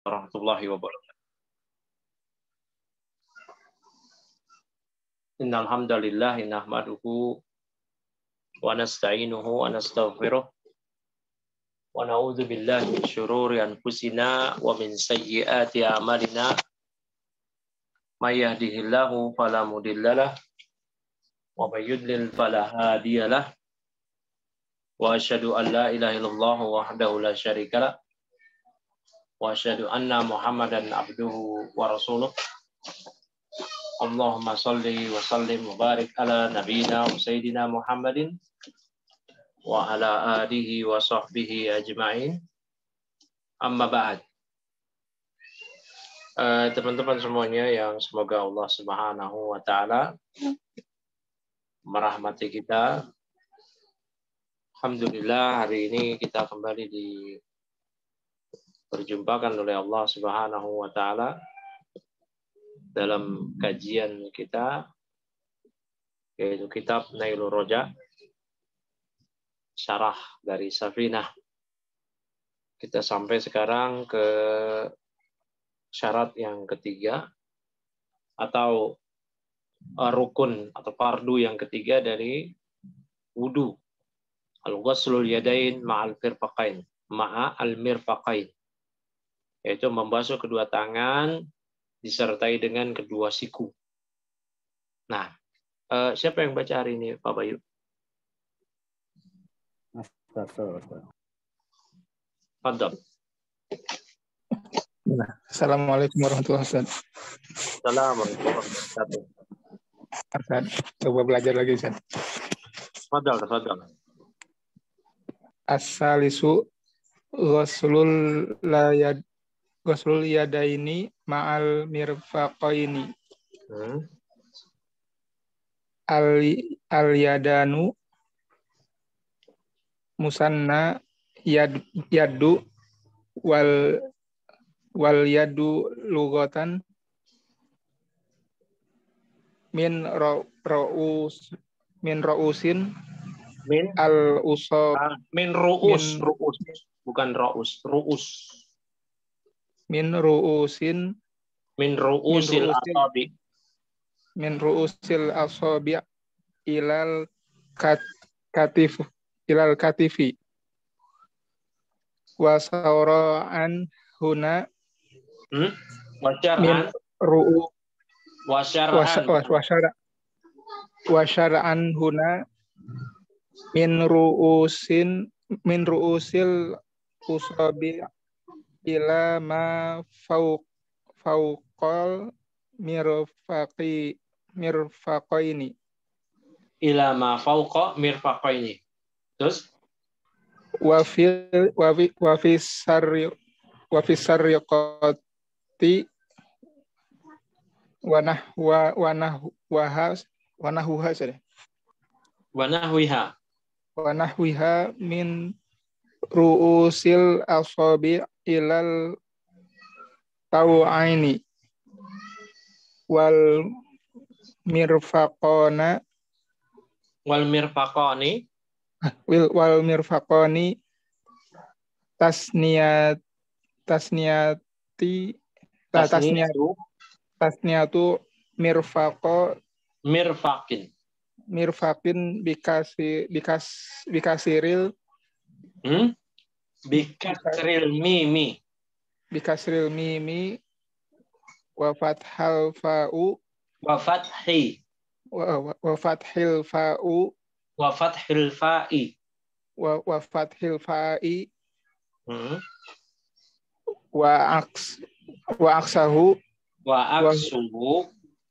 warahmatullahi wabarakatuh. Innal hamdalillah nahmaduhu wa nasta'inuhu wa nastaghfiruh wa na'udzu billahi min syururi anfusina wa min sayyiati a'malina. May yahdihillahu fala mudhillalah wa may yudlil fala hadiyalah. Wa asyhadu an la ilaha illallah wahdahu la syarikalah wa asyhadu anna Muhammadan abduhu wa rasuluh. Allahumma salli wa sallim wa barik ala nabiyyina wa sayyidina Muhammadin wa ala alihi wa sahbihi ajma'in. Amma ba'd. Teman-teman semuanya yang semoga Allah Subhanahu wa taala merahmati kita. Alhamdulillah hari ini kita kembali diperjumpakan oleh Allah Subhanahu wa taala dalam kajian kita, yaitu kitab Nailur Roja, syarah dari Safinah. Kita sampai sekarang ke syarat yang ketiga, atau rukun atau fardu yang ketiga dari wudu. Al-ghuslul yadain ma'al mirfaqain, ma'al mirfaqain, yaitu membasuh kedua tangan disertai dengan kedua siku. Nah, siapa yang baca hari ini, Pak Bayu? Fadhol. Assalamualaikum warahmatullahi wabarakatuh. Assalamualaikum warahmatullahi wabarakatuh. Coba belajar lagi, Ustaz. Fadhol. As-salisu ghuslul yadaini ma'al mirfaqaini. Al-yadanu musanna yaddu wal yadu lughatan min ra'usin al-usab min ru'us bukan ru'us min ru'usil asabi ilal katifi wa sawra'an huna min ru'u wasyara'an huna min ru'usil usabi ila ma fauqal mirfaqaini. Ila ma fauqa mirfaqaini. Terus wa fi sarriqati wa nahwiha min ru'usil asabi ilal taw'aini wal mirfaqani tasniyatu mirfaqin bikasril mimi wa fathil fa'i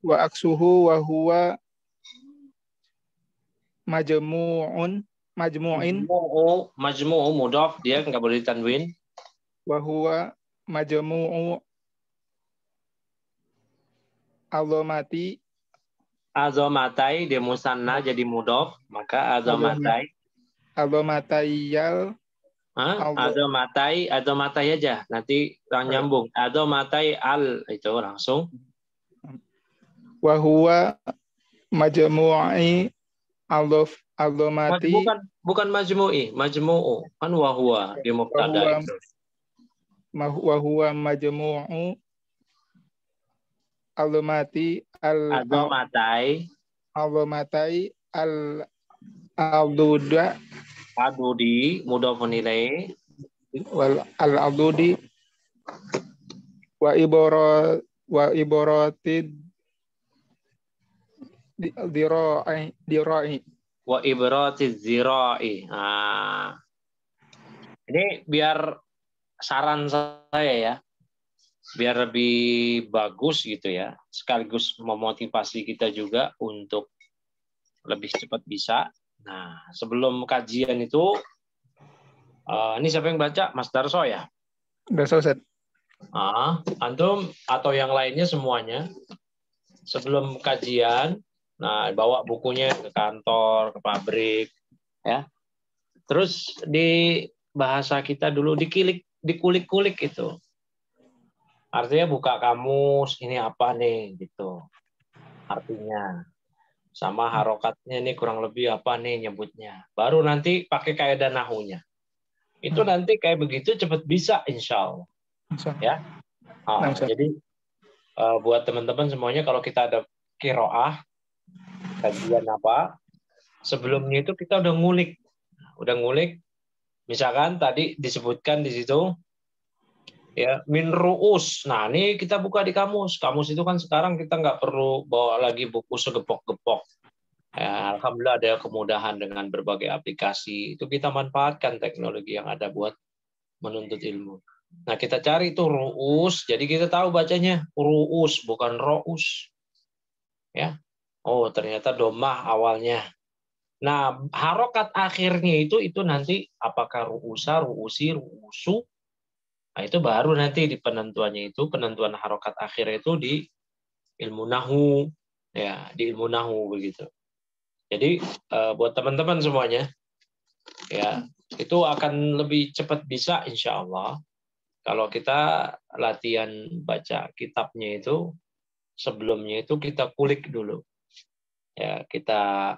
wa aksuhu wa huwa majmu'u mudhaf, dia enggak boleh ditanwin. Wa huwa majmu'u azamatai dia musanna jadi mudhaf, maka azamatai azamatai aja, nanti nyambung. Azamatai itu langsung. Wa huwa majmu'i azamati. Bukan majmu'i, majmu'u. Kan wa huwa di mubtada itu. wa huwa majmu'u alumati Azomatai alumatai al-aduda adudi mudhafun ilaih wal al-adudi wa ibaratid dirai. wa ibratiz zirai. Nah, ini biar saran saya ya, biar lebih bagus gitu ya, sekaligus memotivasi kita juga untuk lebih cepat bisa. Nah, sebelum kajian itu, ini siapa yang baca? Mas Darso ya? Udah selesai. Antum atau yang lainnya semuanya, sebelum kajian, nah bawa bukunya ke kantor, ke pabrik, ya. Terus di bahasa kita dulu dikulik-kulik itu. Artinya buka kamus, ini apa nih gitu. Artinya sama harokatnya ini kurang lebih apa nih nyebutnya. Baru nanti pakai kaidah nahunya. Itu nanti kayak begitu cepat bisa insya Allah. Ya. Jadi buat teman-teman semuanya kalau kita ada kiroah, kajian apa, sebelumnya itu kita udah ngulik. Misalkan tadi disebutkan di situ ya min ru'us. Nah, ini kita buka di kamus. Kamus itu kan sekarang kita nggak perlu bawa lagi buku segepok-gepok. Ya, alhamdulillah ada kemudahan dengan berbagai aplikasi. Itu kita manfaatkan teknologi yang ada buat menuntut ilmu. Nah, kita cari itu ru'us. Jadi kita tahu bacanya ru'us bukan ro'us. Ya. Oh, ternyata domah awalnya. Nah, harokat akhirnya itu nanti apakah ru'usa, ru'usi, ru'usu. Nah, itu baru nanti di penentuannya itu, penentuan harokat akhir itu di ilmu nahu. Ya, di ilmu nahu begitu. Jadi buat teman-teman semuanya, ya itu akan lebih cepat bisa insya Allah kalau kita latihan baca kitabnya itu sebelumnya itu kita kulik dulu, ya kita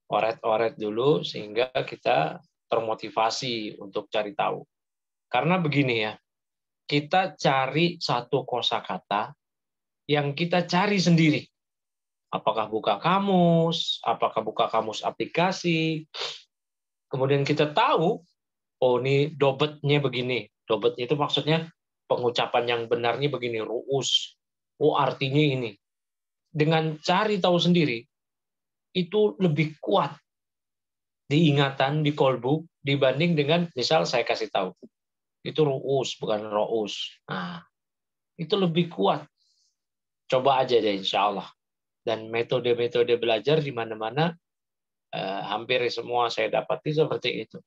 oret-oret dulu sehingga kita termotivasi untuk cari tahu. Karena begini ya, kita cari satu kosakata yang kita cari sendiri. Apakah buka kamus, apakah buka kamus aplikasi. Kemudian kita tahu, oh ini dobetnya begini. Dobetnya itu maksudnya pengucapan yang benarnya begini, ru'us. Oh artinya ini. Dengan cari tahu sendiri, itu lebih kuat diingatan, di kolbu, dibanding dengan misal saya kasih tahu. Itu ru'us, bukan ro'us. Nah, itu lebih kuat. Coba aja deh insya Allah. Dan metode-metode belajar di mana-mana hampir semua saya dapati seperti itu.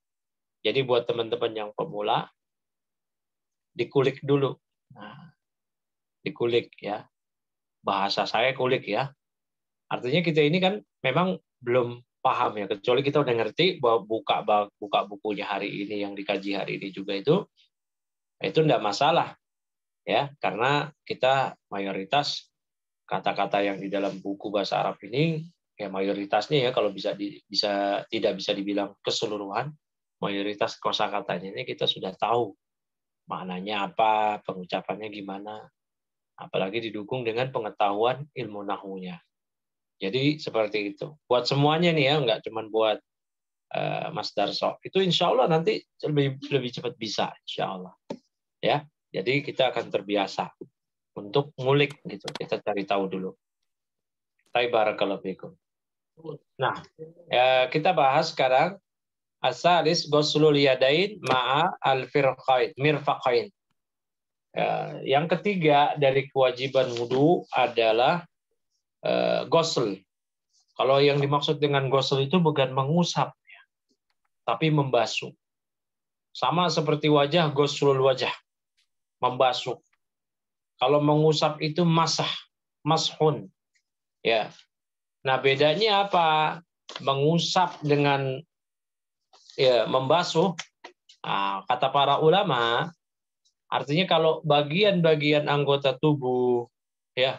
Jadi buat teman-teman yang pemula, dikulik dulu. Nah, dikulik ya. Bahasa saya kulik ya. Artinya kita ini kan memang belum paham ya, kecuali kita udah ngerti bahwa buka bukunya hari ini yang dikaji hari ini juga itu enggak masalah ya, karena kita mayoritas kata-kata yang di dalam buku bahasa Arab ini ya mayoritasnya ya kalau tidak bisa dibilang keseluruhan, mayoritas kosakatanya ini kita sudah tahu maknanya apa, pengucapannya gimana, apalagi didukung dengan pengetahuan ilmu nahunya. Jadi seperti itu. Buat semuanya nih ya, nggak cuma buat Mas Darso. Itu insya Allah nanti lebih cepat bisa, insya Allah. Ya, jadi kita akan terbiasa untuk ngulik gitu. Kita cari tahu dulu. Barakallahu fikum. Nah, kita bahas sekarang asalis ghuslul yadain ma'a mirfaqain. Yang ketiga dari kewajiban wudu adalah ghusl. Kalau yang dimaksud dengan ghusl itu bukan mengusap ya, tapi membasuh. Sama seperti wajah, ghuslul wajah, membasuh. Kalau mengusap itu mashun. Ya. Nah, bedanya apa? Mengusap dengan ya membasuh. Nah, kata para ulama, artinya kalau bagian-bagian anggota tubuh ya,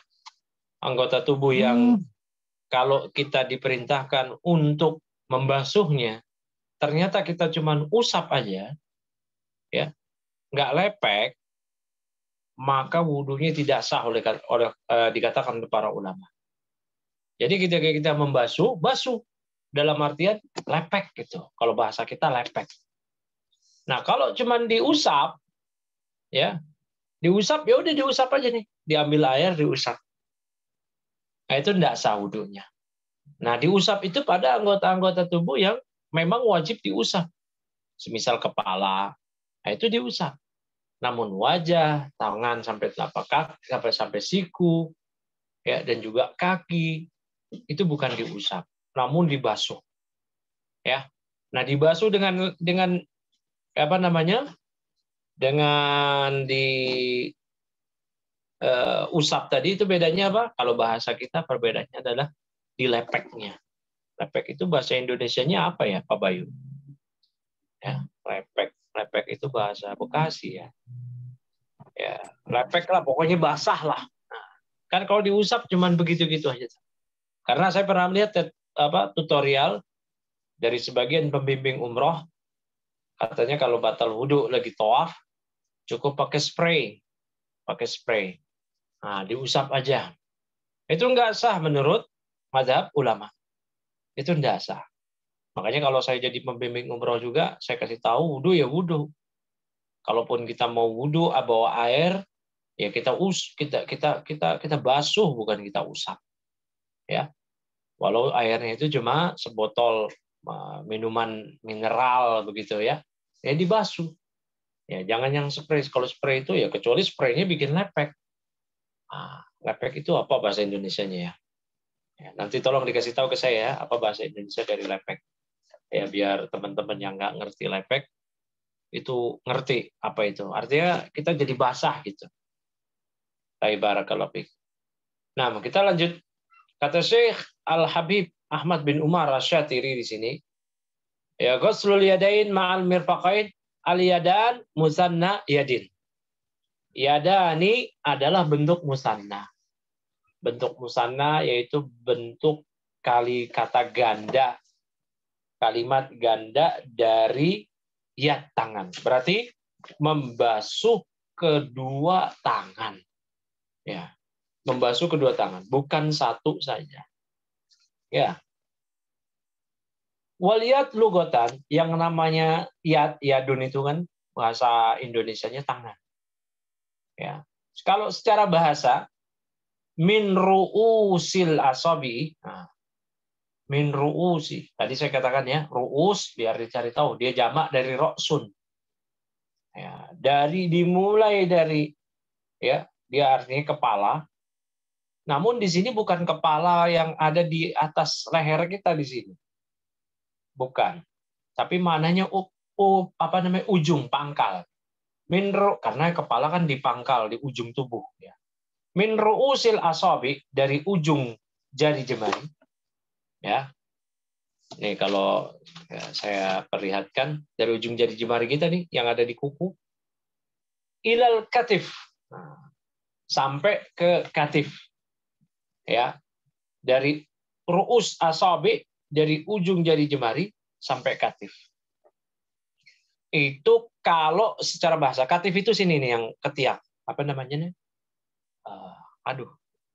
anggota tubuh yang kalau kita diperintahkan untuk membasuhnya, ternyata kita cuma usap aja, ya, nggak lepek, maka wudhunya tidak sah dikatakan oleh para ulama. Jadi ketika kita membasuh, basuh dalam artian lepek gitu. Kalau bahasa kita lepek. Nah, kalau cuman diusap, ya diusap ya udah diusap aja nih, diambil air diusap. Nah, itu tidak sah wudhunya. Nah, diusap itu pada anggota-anggota tubuh yang memang wajib diusap. Semisal kepala, nah itu diusap. Namun wajah, tangan sampai telapak kaki, sampai siku, ya, dan juga kaki itu bukan diusap, namun dibasuh. Ya. Nah, dibasuh dengan apa namanya? Dengan usap tadi itu bedanya apa? Kalau bahasa kita perbedaannya adalah di lepeknya. Lepek itu bahasa Indonesianya apa ya, Pak Bayu? Ya, lepek itu bahasa Bekasi ya. Ya, lepek lah, pokoknya basah lah. Nah, kan kalau diusap cuman begitu-gitu aja. Karena saya pernah melihat tutorial dari sebagian pembimbing umroh, katanya kalau batal wudhu lagi tawaf, cukup pakai spray. Nah, diusap aja. Itu enggak sah menurut mazhab ulama. Itu enggak sah. Makanya kalau saya jadi pembimbing umroh juga, saya kasih tahu wudhu ya wudhu. Kalaupun kita mau wudhu bawa air, ya kita basuh, bukan kita usap. Ya. Walau airnya itu cuma sebotol minuman mineral begitu ya. Ya dibasuh. Ya, jangan yang spray. Kalau spray itu ya kecuali spraynya bikin lepek. Nah, lepek itu apa bahasa Indonesianya ya? Ya, nanti tolong dikasih tahu ke saya ya, apa bahasa Indonesia dari lepek. Ya biar teman-teman yang nggak ngerti lepek itu ngerti apa itu. Artinya kita jadi basah gitu. Barakallahu fiik. Nah, kita lanjut. Kata Syekh Al-Habib Ahmad bin Umar Asy-Syatiri di sini, ya ghuslul yadain ma'al mirfaqain al-yadan musanna yadin. Yadani adalah bentuk musanna. Bentuk musanna yaitu bentuk kata ganda, kalimat ganda dari yad, tangan. Berarti membasuh kedua tangan. Ya, membasuh kedua tangan, bukan satu saja. Ya. Waliyat lugotan, yang namanya yadun itu kan bahasa Indonesianya tangan. Ya. Kalau secara bahasa min ru'usil asabi, nah, min ru'usi. Tadi saya katakan ya, ru'us biar dicari tahu, dia jamak dari roksun. Ya, dimulai dari ya, dia artinya kepala. Namun di sini bukan kepala yang ada di atas leher kita di sini. Bukan. Tapi maknanya ujung pangkal. Karena kepala kan di pangkal, di ujung tubuh ya. Min ru'usil asabi, dari ujung jari jemari. Ya. Nih kalau ya, saya perlihatkan dari ujung jari jemari kita nih yang ada di kuku ilal katif. Nah, sampai ke katif. Ya. Dari ru'us asabi, dari ujung jari jemari sampai katif. Itu kalau secara bahasa, katif itu sini nih yang ketiak. Apa namanya nih?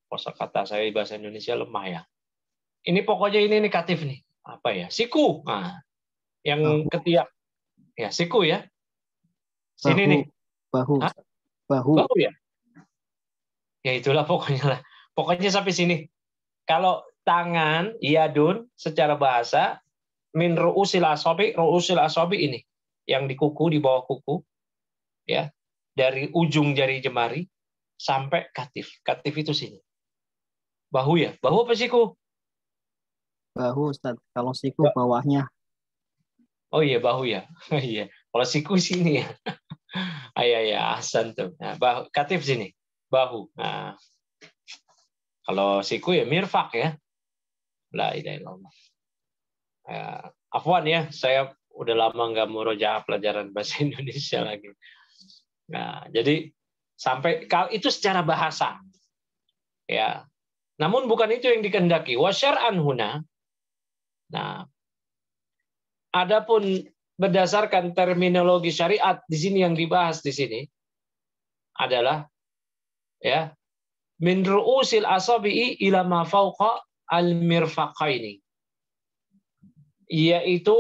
Kosakata saya bahasa Indonesia lemah ya. Ini pokoknya ini nih katif nih. Apa ya? Siku. Nah, yang ketiak. Ya, siku ya. Sini bahu, nih. Bahu. Hah? Bahu. Bahu ya? Ya itulah pokoknya lah. Pokoknya sampai sini. Kalau tangan, yadun secara bahasa min ru'usil asabi ini yang di kuku, di bawah kuku ya, dari ujung jari jemari sampai katif. Katif itu sini. Bahu ya? Bahu apa siku? Bahu, Ustaz. Kalau siku bawahnya. Oh iya, bahu ya. Iya. Kalau siku sini ya. Ya, ahsan tuh. Nah, bahu, katif sini. Bahu. Nah, kalau siku ya mirfak ya. La ilaha illallah. Afwan ya, saya udah lama nggak murojaah pelajaran bahasa Indonesia lagi. Nah, jadi sampai itu secara bahasa. Ya. Namun bukan itu yang dikehendaki. Wa syar'an huna. Nah, adapun berdasarkan terminologi syariat di sini yang dibahas di sini adalah Ya. Min ru'usil asabi'i ila ma fawqa al-mirfaqaini. Yaitu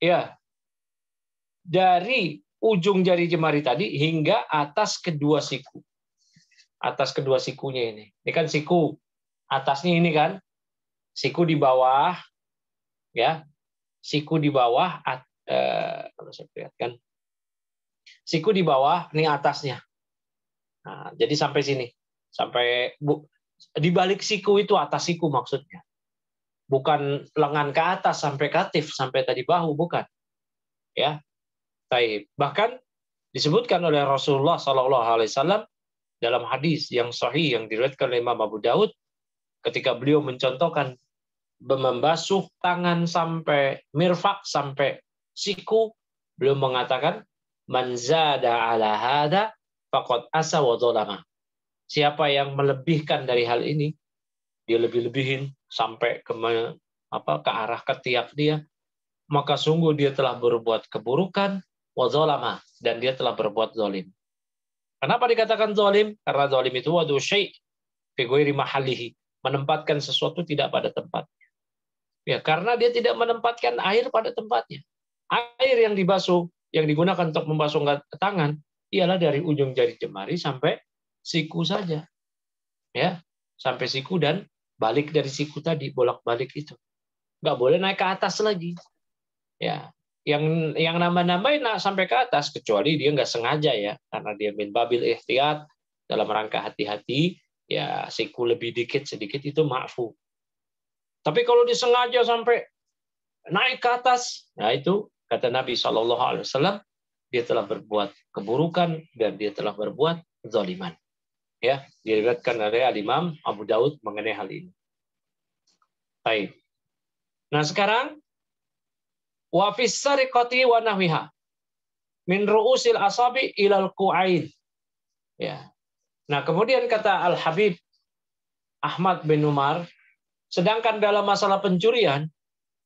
ya dari ujung jari jemari tadi hingga atas kedua siku. Atas kedua sikunya ini. Ini kan siku. Atasnya ini kan siku di bawah, ya. Siku di bawah, kalau saya perlihatkan. Siku di bawah, ini atasnya. Nah, jadi sampai sini. Sampai di balik siku itu atas siku maksudnya. Bukan lengan ke atas sampai katif, sampai tadi bahu, bukan. Ya. Taib. Bahkan disebutkan oleh Rasulullah SAW dalam hadis yang sahih yang diriwayatkan oleh Imam Abu Daud ketika beliau mencontohkan membasuh tangan sampai mirfaq sampai siku, beliau mengatakan man zada ala hada faqad asa wa dzalama. Siapa yang melebihkan dari hal ini, dia lebih-lebihin sampai ke arah ketiak dia, maka sungguh dia telah berbuat keburukan wa dzalama, dan dia telah berbuat zalim. Kenapa dikatakan zalim? Karena zalim itu wadu syai' fi ghairi mahallihi, menempatkan sesuatu tidak pada tempatnya. Ya, karena dia tidak menempatkan air pada tempatnya. Air yang dibasuh, yang digunakan untuk membasuh tangan, ialah dari ujung jari jemari sampai siku saja. Ya, sampai siku dan balik dari siku tadi, bolak-balik itu. Nggak boleh naik ke atas lagi. Ya, yang nambah-nambahin sampai ke atas, kecuali dia nggak sengaja ya, karena dia min babil ihtiyat, dalam rangka hati-hati, ya siku lebih dikit sedikit itu ma'fu. Tapi kalau disengaja sampai naik ke atas, nah itu kata Nabi SAW, dia telah berbuat keburukan dan dia telah berbuat zaliman. Ya, diriwayatkan oleh Imam Abu Daud mengenai hal ini. Baik. Nah sekarang wa fis sariqati wa nahwiha min ru'usil asabi ilal qu'ain. Ya. Nah, kemudian kata Al-Habib Ahmad bin Umar, sedangkan dalam masalah pencurian,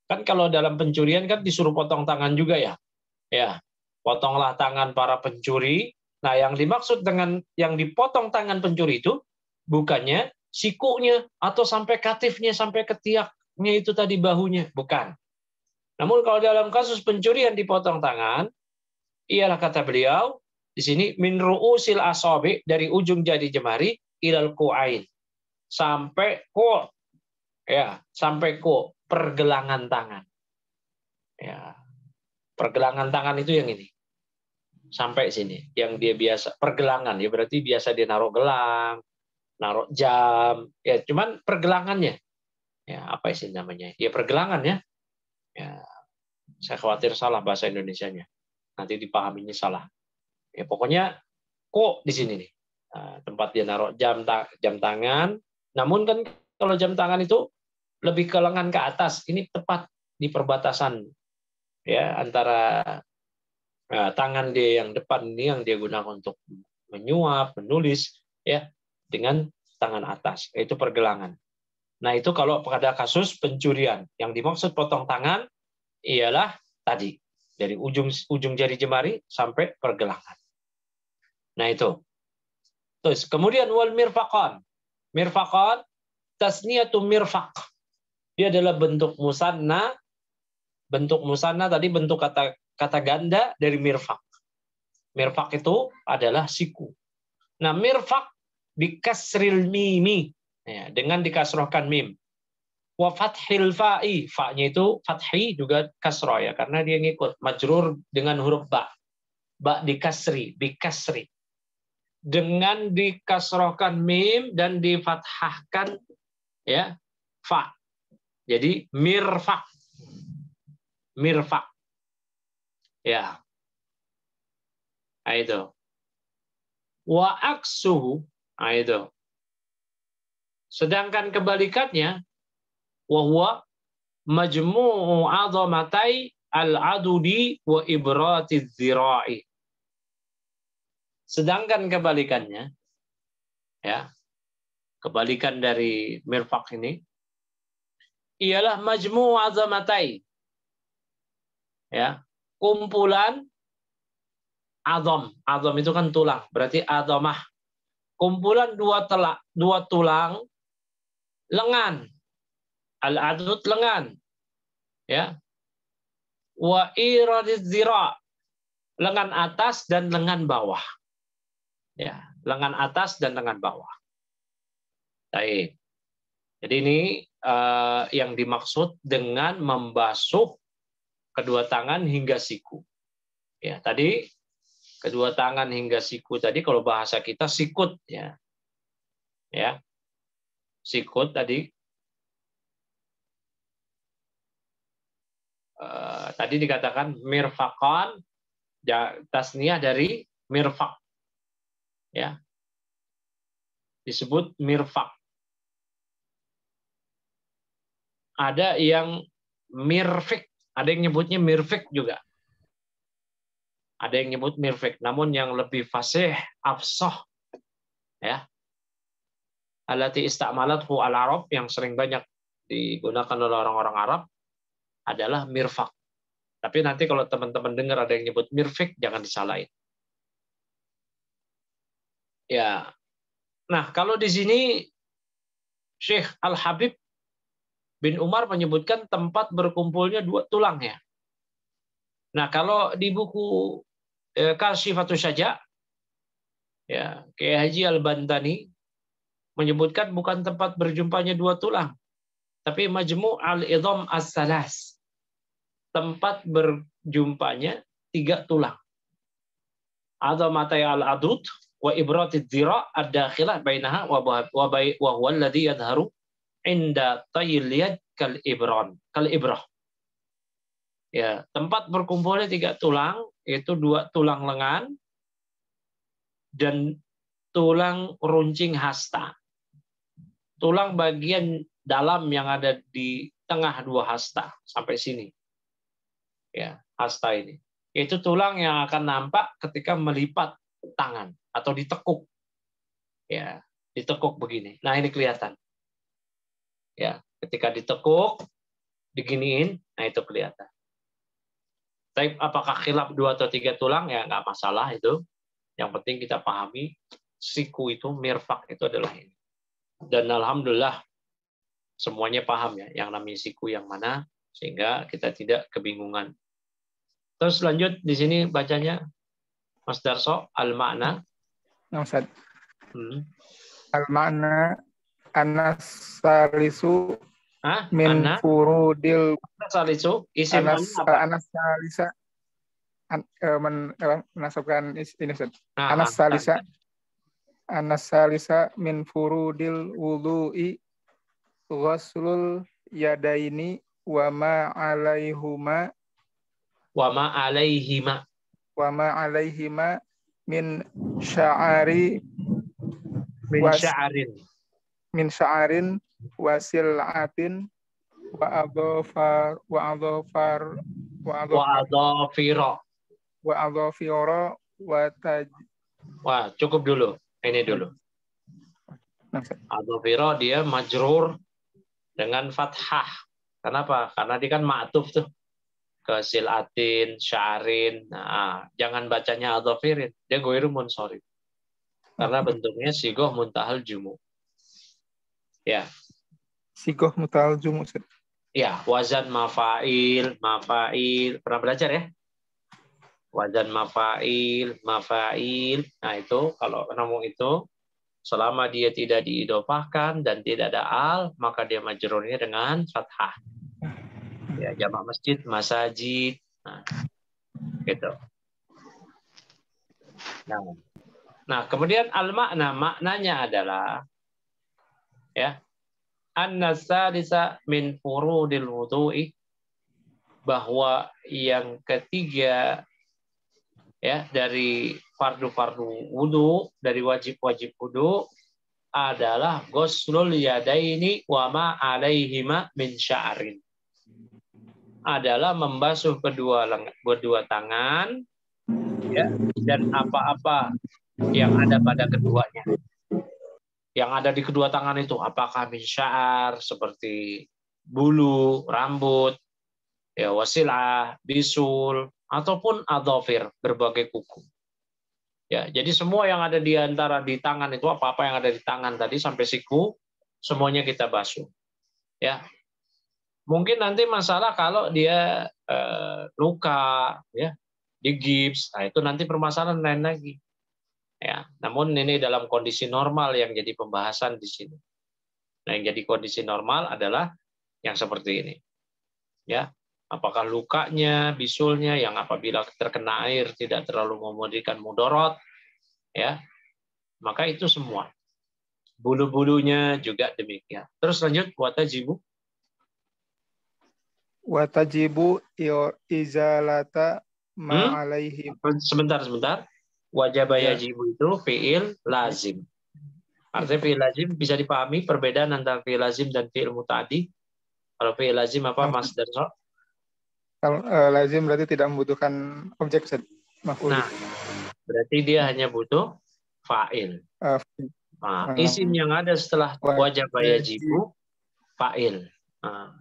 kan kalau dalam pencurian kan disuruh potong tangan juga ya. Ya, potonglah tangan para pencuri. Nah, yang dimaksud dengan yang dipotong tangan pencuri itu bukannya sikunya atau sampai katifnya, sampai ketiaknya itu tadi bahunya, bukan. Namun kalau dalam kasus pencurian dipotong tangan, ialah kata beliau di sini min ru'usil asabi, dari ujung jari jemari ilal qu'ain, sampai ko, ya, sampai ko, pergelangan tangan. Ya. Pergelangan tangan itu yang ini. Sampai sini, yang dia biasa pergelangan ya, berarti biasa dia naruh gelang, naruh jam, ya cuman pergelangannya. Ya, apa sih namanya? Ya pergelangan ya. Ya, saya khawatir salah bahasa Indonesianya. Nanti dipahaminya salah. Ya pokoknya kok di sini nih. Nah, tempat dia naruh jam tangan. Namun kan kalau jam tangan itu lebih ke lengan ke atas. Ini tepat di perbatasan ya antara tangan dia yang depan ini yang dia gunakan untuk menyuap, menulis ya dengan tangan atas, yaitu pergelangan. Nah, itu kalau pada kasus pencurian. Yang dimaksud potong tangan ialah tadi dari ujung jari jemari sampai pergelangan. Nah, itu. Terus kemudian wal mirfaqan. Mirfaqan tasniyatu mirfaq. Dia adalah bentuk musanna. Bentuk musanna tadi bentuk kata ganda dari mirfaq. Mirfaq itu adalah siku. Nah, mirfaq bikasril mimi, ya, dengan dikasrohkan mim. Wa fathil fa'i, fa-nya itu fathi juga kasroh ya, karena dia ngikut majrur dengan huruf ba. Ba dikasri, bikasri. Dengan dikasrohkan mim dan difathahkan ya fa. Jadi mirfaq. Mirfaq. Ya. Nah, itu. Wa aksuhu, nah, itu. Sedangkan kebalikannya, wa huwa majmu'u 'azamatai al-adudi wa ibratiz zira'i. Sedangkan kebalikannya, ya, kebalikan dari mirfaq ini ialah majmu'u 'azamatai. Ya, kumpulan azam. Azam itu kan tulang, berarti azamah. kumpulan dua tulang lengan. Al-adud lengan. Ya. Wa iradiz zira, lengan atas dan lengan bawah. Ya, lengan atas dan lengan bawah. Baik. Jadi ini yang dimaksud dengan membasuh kedua tangan hingga siku. Ya, tadi kedua tangan hingga siku tadi kalau bahasa kita sikut ya. Ya. Sikut tadi tadi dikatakan mirfaqan, tasniyah dari mirfaq. Ya. Disebut mirfaq. Ada yang mirfik, ada yang nyebutnya mirfik juga. Ada yang nyebut mirfik, namun yang lebih fasih, afsah, ya. Allati ista'malathu al-Arab, yang sering banyak digunakan oleh orang-orang Arab adalah mirfaq. Tapi nanti kalau teman-teman dengar ada yang nyebut mirfik, jangan disalahin. Ya. Nah, kalau di sini Syekh Al-Habib bin Umar menyebutkan tempat berkumpulnya dua tulang ya. Nah, kalau di buku Kasyifatus Syaja, ya, Kiai Haji Al-Bantani menyebutkan bukan tempat berjumpanya dua tulang, tapi Majmu' al-Idham as-Salas, tempat berjumpanya tiga tulang. Adhamatai al-adud wa ibratid dhira ad-dakhilah bainaha wa huwa alladhi yadharu inda tayil yad kal ibrah. Ya, tempat berkumpulnya tiga tulang, yaitu dua tulang lengan dan tulang runcing hasta. Tulang bagian dalam yang ada di tengah dua hasta sampai sini. Ya, hasta ini. Yaitu tulang yang akan nampak ketika melipat tangan atau ditekuk. Ya, ditekuk begini. Nah, ini kelihatan. Ya, ketika ditekuk, diginiin, nah itu kelihatan. Tapi apakah khilaf 2 atau 3 tulang ya nggak masalah itu. Yang penting kita pahami siku itu, mirfak itu adalah ini. Dan alhamdulillah semuanya paham ya yang namanya siku yang mana sehingga kita tidak kebingungan. Terus lanjut di sini bacanya Mas Darso al-makna. Ustaz. Al-makna anas-salisu min furudil salisu isim anas-salisa menasabkan ini Ustaz. Anas-salisa min furudil wudu'i ghuslul yadaini wa ma alaihima min sya'arin wasil'atin wa adhafira. Wah, cukup dulu. Ini dulu. Adhafira dia majrur dengan fathah. Kenapa? Karena dia kan ma'tuf tuh. Ke sil'atin, sya'arin. Nah, jangan bacanya adhafirin. Dia ghairu munsharif. Karena bentuknya sigoh muntahal jumu. Ya. Sigoh muntahal jumu. Ya, wazan mafa'il. Pernah belajar ya? Wazan mafa'il. Nah itu, kalau ngomong itu, selama dia tidak diidofahkan dan tidak ada al, maka dia majrurnya dengan fathah. Ya, jamak masjid, masajid. Nah, gitu. Nah, kemudian al-makna, maknanya adalah ya, an-nasalisa min furudil wudu'i, bahwa yang ketiga ya dari fardu-fardu wudu, dari wajib-wajib wudu adalah ghuslul yadaini wa ma alaihima min sya'rin. Adalah membasuh kedua tangan ya, dan apa-apa yang ada pada keduanya. Yang ada di kedua tangan itu apakah min sya'ar seperti bulu, rambut, ya wasilah, bisul, ataupun adhafir, berbagai kuku. Ya, jadi semua yang ada di antara di tangan itu apa-apa yang ada di tangan tadi sampai siku semuanya kita basuh. Ya. Mungkin nanti masalah kalau dia luka ya, digips. Nah, itu nanti permasalahan lain lagi. Ya, namun ini dalam kondisi normal yang jadi pembahasan di sini. Nah, yang jadi kondisi normal adalah yang seperti ini. Ya. Apakah lukanya, bisulnya yang apabila terkena air tidak terlalu memberikan mudorot, ya, maka itu semua. Bulu-bulunya juga demikian. Terus lanjut, watajibu. Watajibu izalata ma'alaihim. Sebentar. Wajib Ya. yajibu itu fi'il lazim. Artinya fi'il lazim bisa dipahami perbedaan antara fi'il lazim dan fi'il muta'addi. Kalau fi'il lazim apa, Mas Darso? Kalau lazim berarti tidak membutuhkan objek maf'ul. Nah, berarti dia hanya butuh fa'il. Nah, isim yang ada setelah wajib yajibu fa'il. Nah,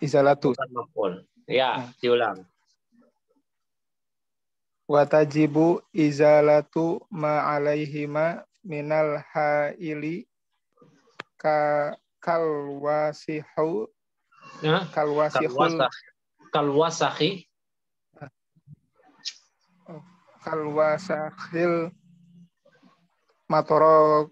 izalatu. bukan maf'ul. Ya, diulang. Watajibu izalatu ma'alaihima minal ha'ili kalwasihu kalwasakhil matorok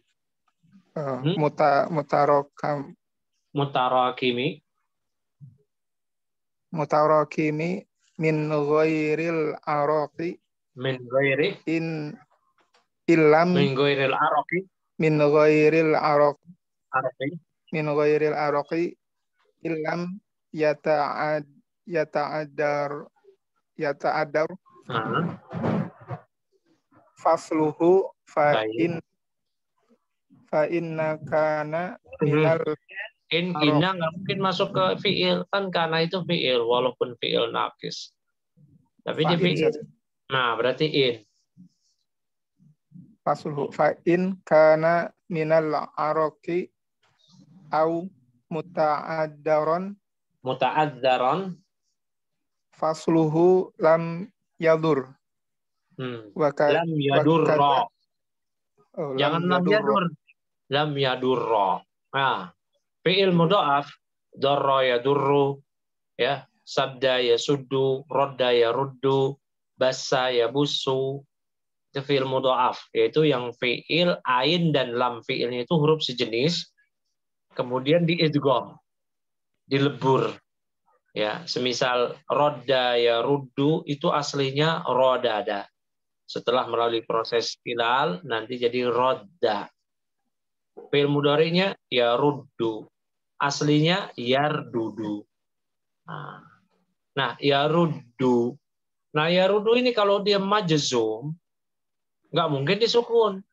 mutarakimi min ghairil araqi min ghairi illam min ghairil araqi min ghairil araqi min ghairil araqi illam yata'addar fasluhu fa inna kana minal inna nggak mungkin masuk ke fi'il kan, karena itu fi'il walaupun fi'il naqis. Tapi di fi'il. Nah, berarti in. Fasluhu fa in kana minal araqi au muta'addaron fasluhu lam yadur. Lam yadurra. Jangan lam yadur. Lam yadurra. Nah, fi'il mudha'af darra yadurru, ya, sabda yasuddu, rodda yaruddu, bassa yabussu. Itu fi'il mudha'af, yaitu yang fi'il ain dan lam fi'ilnya itu huruf sejenis, kemudian diidgham, dilebur. Ya, semisal rodda yaruddu itu aslinya rodada. Setelah melalui proses ilal nanti jadi rodda. Fi'il mudhari'nya yaruddu. Aslinya yardudu. Nah, yaruddu. Nah, yaruddu ini kalau dia majzum, nggak mungkin disukun.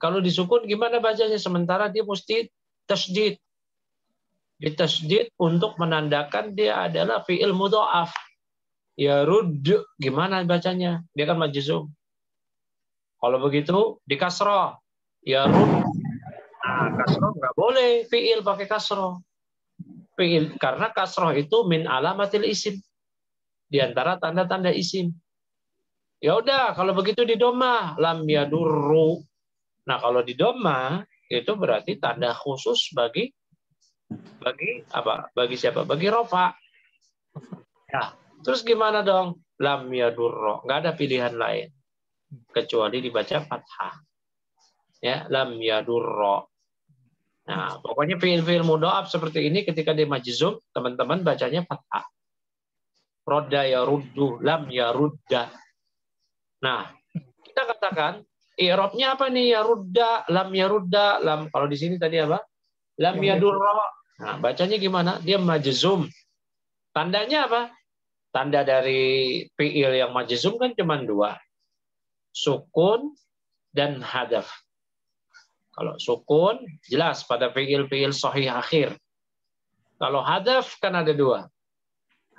Kalau disukun gimana bacanya? Sementara dia mesti tasydid. Ditasydid untuk menandakan dia adalah fi'il mudha'af. Yaruddu. Gimana bacanya? Dia kan majzum. Kalau begitu di kasrah. Yaruddu. Nah, kasroh nggak boleh fi'il pakai kasroh. Fi'il karena kasroh itu min alamatil isim. Di antara tanda-tanda isim. Ya udah, kalau begitu di doma lam yadurru. Nah, kalau di doma itu berarti tanda khusus bagi apa? Bagi siapa? Bagi rofa. Ya, terus gimana dong? Lam yadurru. Nggak ada pilihan lain kecuali dibaca fathah. Ya, lam yadurru. Nah, pokoknya fi'il mudha'af seperti ini ketika dia majzum, teman-teman bacanya fathah. Rodda yaruddu, lam yarudda. Nah, kita katakan i'rabnya apa nih? Yarudda, lam. Kalau di sini tadi apa? Lam yadurra. Nah, bacanya gimana? Dia majzum. Tandanya apa? Tanda dari fi'il yang majzum kan cuma dua. Sukun dan hadaf. Kalau sukun, jelas pada fi'il sahih akhir. Kalau hadaf kan ada dua.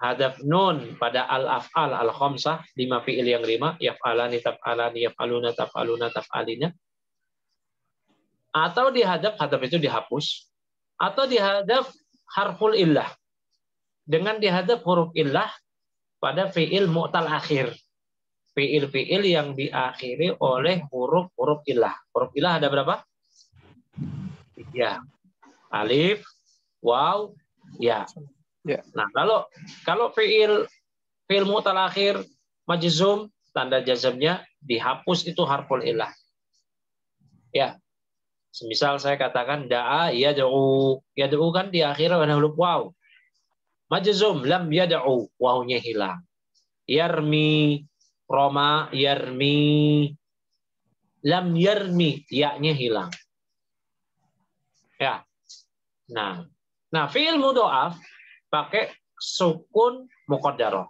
Hadaf nun pada al-af'al al-khamsah, 5 fi'il yang 5, yaf'alani, taf'alani, yaf'aluna, taf'aluna, taf'alina. Atau dihadaf itu dihapus. Atau dihadaf harful illah. Dengan dihadaf huruf illah pada fi'il mu'tal akhir. fiil-fiil yang diakhiri oleh huruf-huruf ilah. Huruf ilah ada berapa? 3. Alif, waw, ya. Ya. Nah, kalau fiil mutalakhir majzum, tanda jazmnya dihapus itu harful ilah. Ya. Semisal saya katakan da'a yad'u. Yad'u kan di akhir ada huruf waw. Majzum lam yad'u, wawnya hilang. Yarmi, roma, yarmi, lam yarmi, ya-nya hilang. Ya. Nah, fiil mudha'af pakai sukun muqaddarah.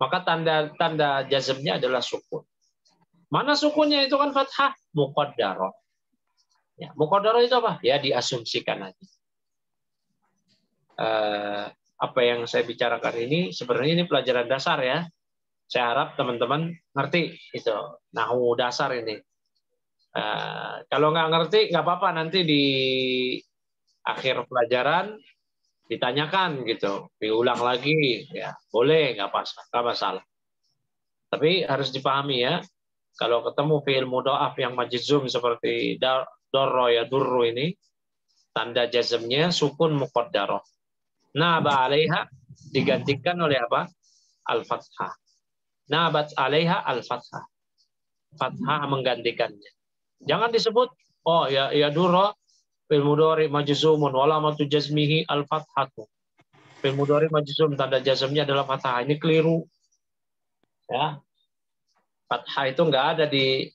Maka tanda jazmnya adalah sukun. Mana sukunnya itu kan fathah muqaddarah. Ya, muqaddarah itu apa? Ya diasumsikan aja. Apa yang saya bicarakan ini sebenarnya ini pelajaran dasar ya. Saya harap teman-teman ngerti itu nahwu dasar ini. Kalau nggak ngerti nggak apa-apa, nanti di akhir pelajaran ditanyakan gitu, diulang lagi ya boleh, nggak masalah. Tapi harus dipahami ya, kalau ketemu fiil mudha'af yang majzum seperti darra ya durru ini, tanda jazmnya sukun muqaddarah. Naba 'alaiha digantikan oleh apa? Al-fathah. Nabat 'alaiha al-fathah. Fathah menggantikannya. Jangan disebut ya durra fil mudhari majzumun wa alamatu jazmihi al-fathatu. Fil mudhari majzum, tanda jazmnya adalah fathah. Ini keliru. Ya. Fathah itu enggak ada di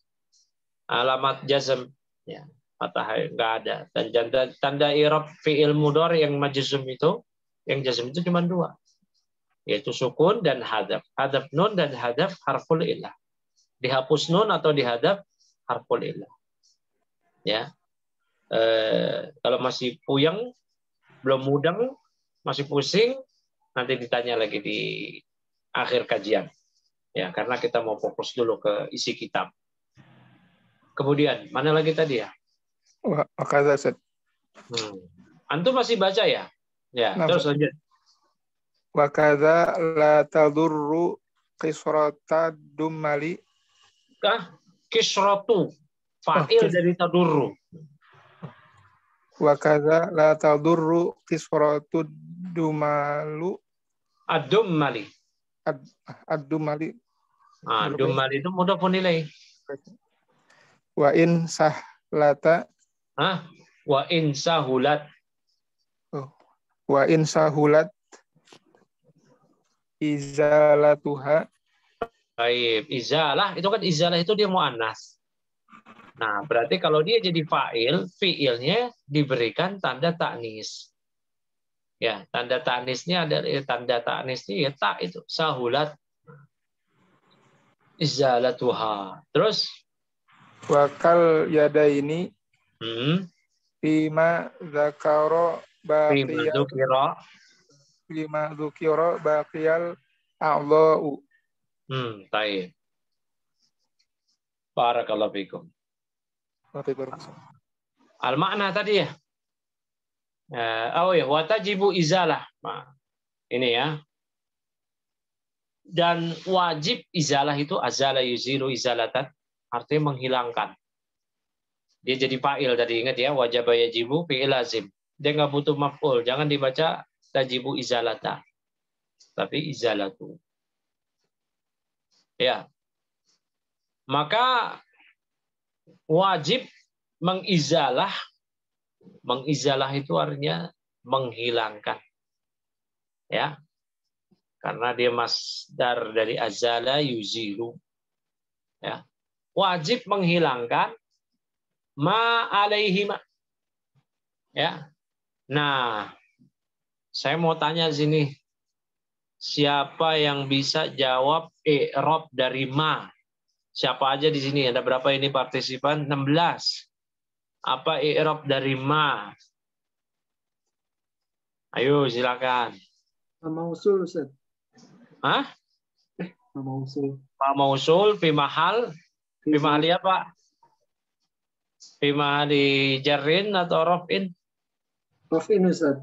alamat jazm. Ya. Fathah enggak ada. Dan tanda i'rab fi'il mudhari yang majzum itu, yang jazm itu cuma 2. Yaitu sukun dan hadaf. Hadaf nun dan hadaf harful ilah. Dihapus nun atau dihadaf harful ilah. Ya. Kalau masih puyeng, belum mudeng, masih pusing, nanti ditanya lagi di akhir kajian. Ya, karena kita mau fokus dulu ke isi kitab. Kemudian, mana lagi tadi ya? Wakaza, Ustaz. Antum masih baca ya? Ya, Nah, terus lanjut. Wakaza la tadurru qisrata dumali. Kisratu. Fa'il dari tadurru. Wakaza la tadurru qisratu dumalu. Ad-dummali. Ad-dumali. Dumali itu mudhafun ilaih. Wa in sahlata. Wa in sahulat. Wa in sahulat izalatuha. Baik, izalah itu kan izalah itu dia muannas. Nah, berarti kalau dia jadi fa'il, fi'ilnya diberikan tanda ta'nis. Ya, tanda ta'nisnya ada tanda ta'nisnya ya ta itu, sahulat izalatuha. Terus Wakal yada ini Fima zakaro dzukira baqiyal a'dha'u. Baik. Barakallahu fikum. Al-makna tadi ya. Watajibu izalah. Nah, ini ya. Dan wajib izalah itu azala yuzilu izalatan, artinya menghilangkan. Dia jadi fa'il tadi, ingat ya, wajib yajibu fi'il lazim. Dia nggak butuh maf'ul, jangan dibaca tajibu izalata. Tapi izalatu. Ya. Maka wajib mengizalah itu artinya menghilangkan. Ya. Karena dia masdar dari azala yuzilu. Ya. Wajib menghilangkan ma alaihima. Ya. Nah, saya mau tanya sini. Siapa yang bisa jawab i'rab dari ma? Siapa aja di sini? Ada berapa ini partisipan? 16. Apa i'rab dari ma? Ayo silakan. Mausul, Ustaz. Hah? Mausul. Mausul fi mahal. Fi mahali apa? Fi mahali jarrin atau raf'in? Raf'in, Ustaz.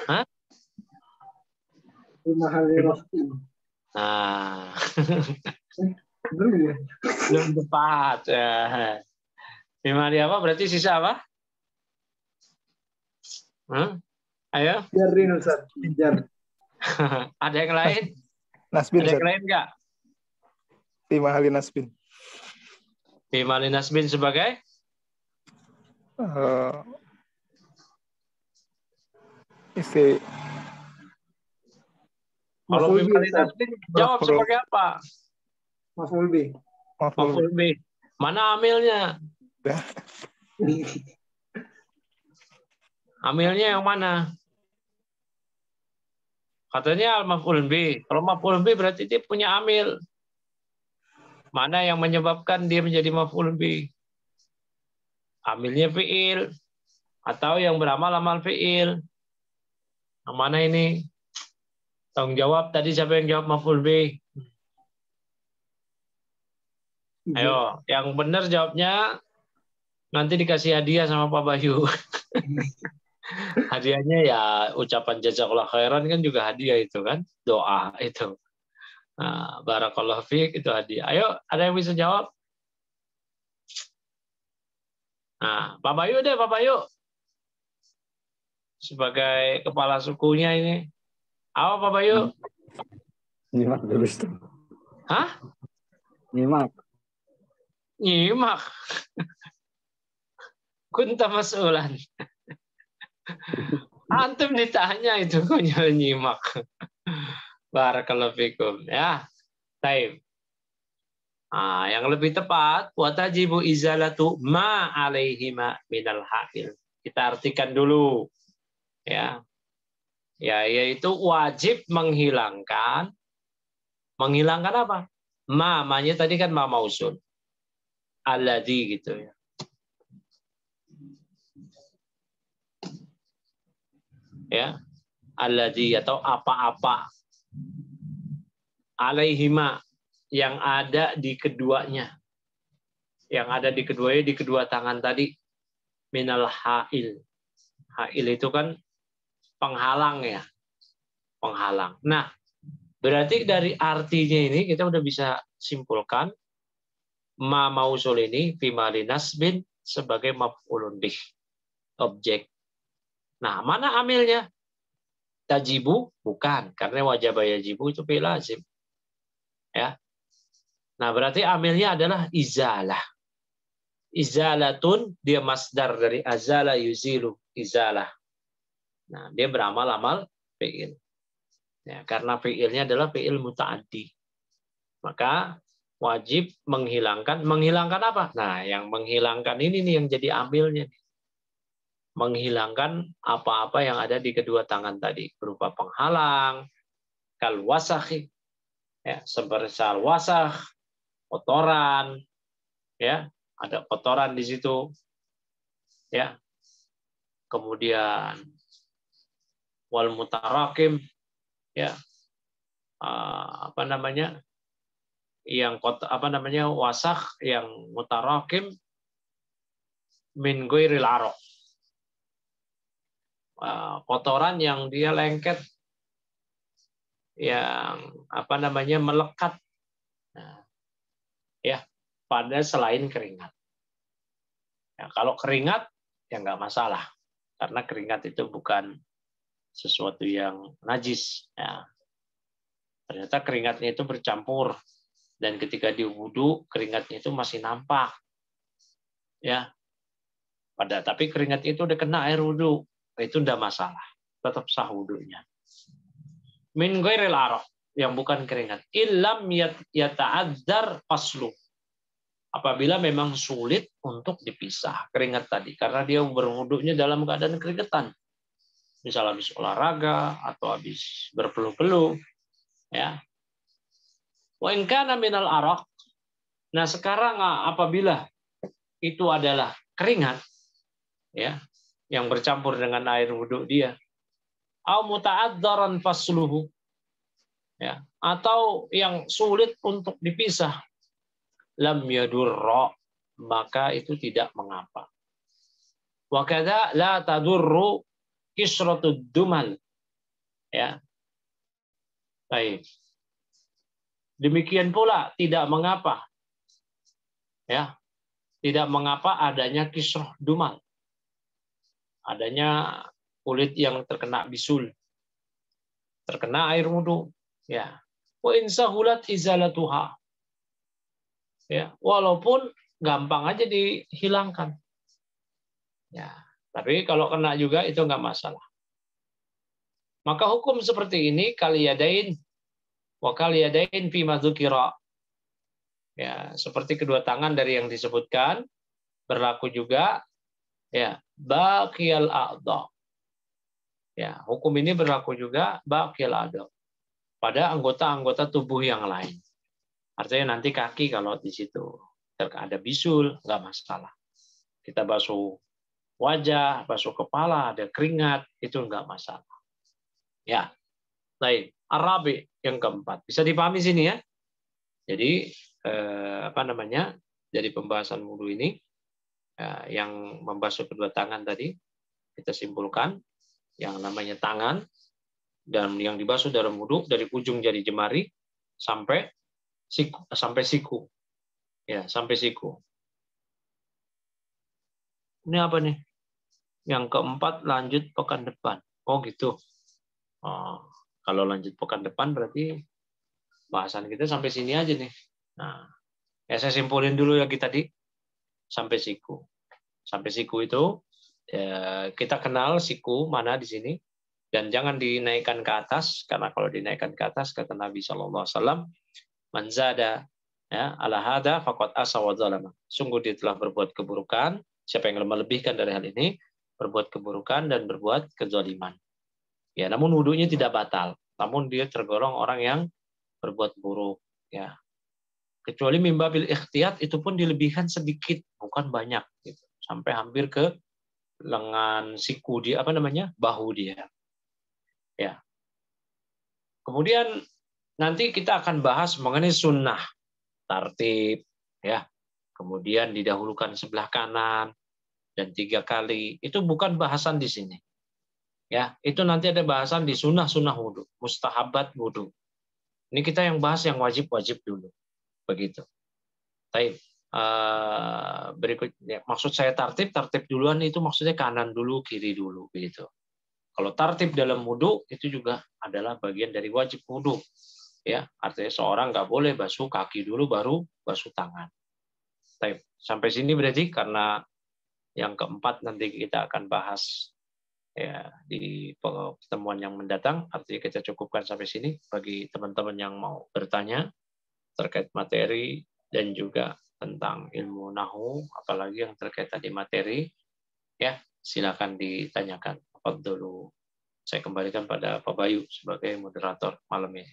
Hah? Fi mahali raf'in. Nah. Belum ya? Belum tepat. Ya. Mimali apa? Berarti sisa apa? Ayo. Jarin Ustaz. Jar. Ada yang lain? Nasbin, Ada yang Ustaz. lain nggak? Fi mahali nasbin. Mimali nasbin sebagai? Isi Kalau Maf'ul bih, mimali Ustaz. nasbin jawab Maf'ul. sebagai apa? Maf'ul bih. Maf'ul bih. Mana amilnya? Amilnya yang mana? Katanya al-maf'ul bih. Kalau maf'ul bih berarti dia punya amil. Mana yang menyebabkan dia menjadi maf'ul bih? Amilnya fi'il atau yang beramal amal fi'il. Yang mana ini? Tanggung jawab tadi siapa yang jawab maf'ul bih? Ayo, yang benar jawabnya nanti dikasih hadiah sama Pak Bayu. Hadiahnya ya ucapan jazakallah khairan kan juga hadiah itu kan, doa itu. Nah, barakallahu fiik itu hadiah. Ayo, ada yang bisa jawab? Nah, Pak Bayu deh, Pak Bayu. Sebagai kepala sukunya ini. Apa Pak Bayu? Nyimak dulu, Ustaz. Hah? Nyimak. Nyimak. Kunta mas'ulan. Antum ditanya itu kok nyimak. Barakallahu fikum ya. Baik. Nah, yang lebih tepat watajibu izalatu ma alaihima minal ha'il. Kita artikan dulu ya. Ya, yaitu wajib menghilangkan apa? Ma-nya tadi kan ma mausul. Alladzi gitu ya. Ya. Alladzi atau apa-apa. Alaihima yang ada di keduanya. Yang ada di keduanya di kedua tangan tadi minal ha'il. Ha'il itu kan penghalang ya. Penghalang. Nah, berarti dari artinya ini kita udah bisa simpulkan ma mausul ini fi mali nasbin sebagai maf'ulun bih, objek. Nah, mana amilnya? Tajibu bukan, karena wajib yajibu itu fi'il lazim. Ya. Nah, berarti amilnya adalah izalah. Izalatun dia masdar dari azala yuzilu, izalah. Nah, dia beramal-amal fi'il. Ya, karena fi'ilnya adalah fi'il muta'addi. Maka wajib menghilangkan apa? Nah, yang menghilangkan ini nih yang jadi amilnya. Menghilangkan apa-apa yang ada di kedua tangan tadi berupa penghalang, kal wasakhi, ya, seperti sal wasakh, kotoran, ya, ada kotoran di situ, ya. Kemudian wal mutarakim, ya, apa namanya? Yang wasakh yang mutarakim min ghairil araq. Kotoran yang dia lengket, yang melekat, nah, ya, pada selain keringat. Ya, kalau keringat ya nggak masalah, karena keringat itu bukan sesuatu yang najis. Ya. Ternyata keringatnya itu bercampur, dan ketika diwudu keringatnya itu masih nampak. Ya, tapi keringat itu udah kena air wudu. Itu tidak masalah, tetap sah wudunya. Min ghairil araq, yang bukan keringat. Illam yata'adzar faslu. Apabila memang sulit untuk dipisah keringat tadi, karena dia berwudunya dalam keadaan keringetan. Misal habis olahraga atau habis berpeluh-peluh, ya. Wa in kana minal araq. Nah, sekarang apabila itu adalah keringat, ya, yang bercampur dengan air wudhu dia, au muta'adzaran fasluhu, ya, atau yang sulit untuk dipisah, lam yadurra, maka itu tidak mengapa. Wa kadza la tadurru kisratud dumal, ya. Baik. Demikian pula tidak mengapa, ya, tidak mengapa adanya kisroh dumal, adanya kulit yang terkena bisul, terkena air wudhu, ya. Wa insahulat izalatuha, ya, walaupun gampang aja dihilangkan, ya. Tapi kalau kena juga itu nggak masalah. Maka hukum seperti ini kaliyadain wa kaliyadain fi madzukira. Ya, seperti kedua tangan dari yang disebutkan berlaku juga, ya, baqiyal a'dha. Ya, hukum ini berlaku juga baqiyal a'dha pada anggota-anggota tubuh yang lain. Artinya nanti kaki kalau di situ ada bisul nggak masalah. Kita basuh wajah, basuh kepala, ada keringat, itu nggak masalah. Ya, baik. Arabi yang keempat. Bisa dipahami sini ya. Jadi dari pembahasan wudu ini yang membasuh kedua tangan tadi kita simpulkan yang namanya tangan dan yang dibasuh dalam wudu dari ujung jari jemari sampai siku. Ya, sampai siku. Ini apa nih? Yang keempat lanjut pekan depan. Oh gitu. Oh, kalau lanjut pekan depan berarti bahasan kita sampai sini aja nih. Nah, ya saya simpulin dulu lagi tadi sampai siku. Sampai siku itu ya, kita kenal siku mana di sini dan jangan dinaikkan ke atas karena kalau dinaikkan ke atas kata Nabi SAW, man zada ya ala hada faqad asa wa zalama. Sungguh dia telah berbuat keburukan. Siapa yang melebihkan dari hal ini berbuat keburukan dan berbuat kezaliman. Ya, namun wudunya tidak batal. Namun dia tergolong orang yang berbuat buruk. Ya, kecuali mimbabil ikhtiyat itu pun dilebihkan sedikit, bukan banyak. Gitu. Sampai hampir ke lengan siku dia, bahu dia. Ya. Kemudian nanti kita akan bahas mengenai sunnah, tartib, ya. Kemudian didahulukan sebelah kanan dan 3 kali. Itu bukan bahasan di sini. Ya, itu nanti ada bahasan di sunnah-sunnah wudu, mustahabat wudu. Ini kita yang bahas yang wajib-wajib dulu. Begitu. Baik. Berikutnya, maksud saya tartib duluan itu maksudnya kanan dulu, kiri dulu, begitu. Kalau tartib dalam wudu itu juga adalah bagian dari wajib wudu. Ya, artinya seorang nggak boleh basuh kaki dulu baru basuh tangan. Baik. Sampai sini berarti karena yang keempat nanti kita akan bahas ya di pertemuan yang mendatang. Artinya kita cukupkan sampai sini bagi teman-teman yang mau bertanya terkait materi dan juga tentang ilmu nahu, apalagi yang terkait tadi materi, ya silakan ditanyakan. Apa dulu? Saya kembalikan pada Pak Bayu sebagai moderator malam ini.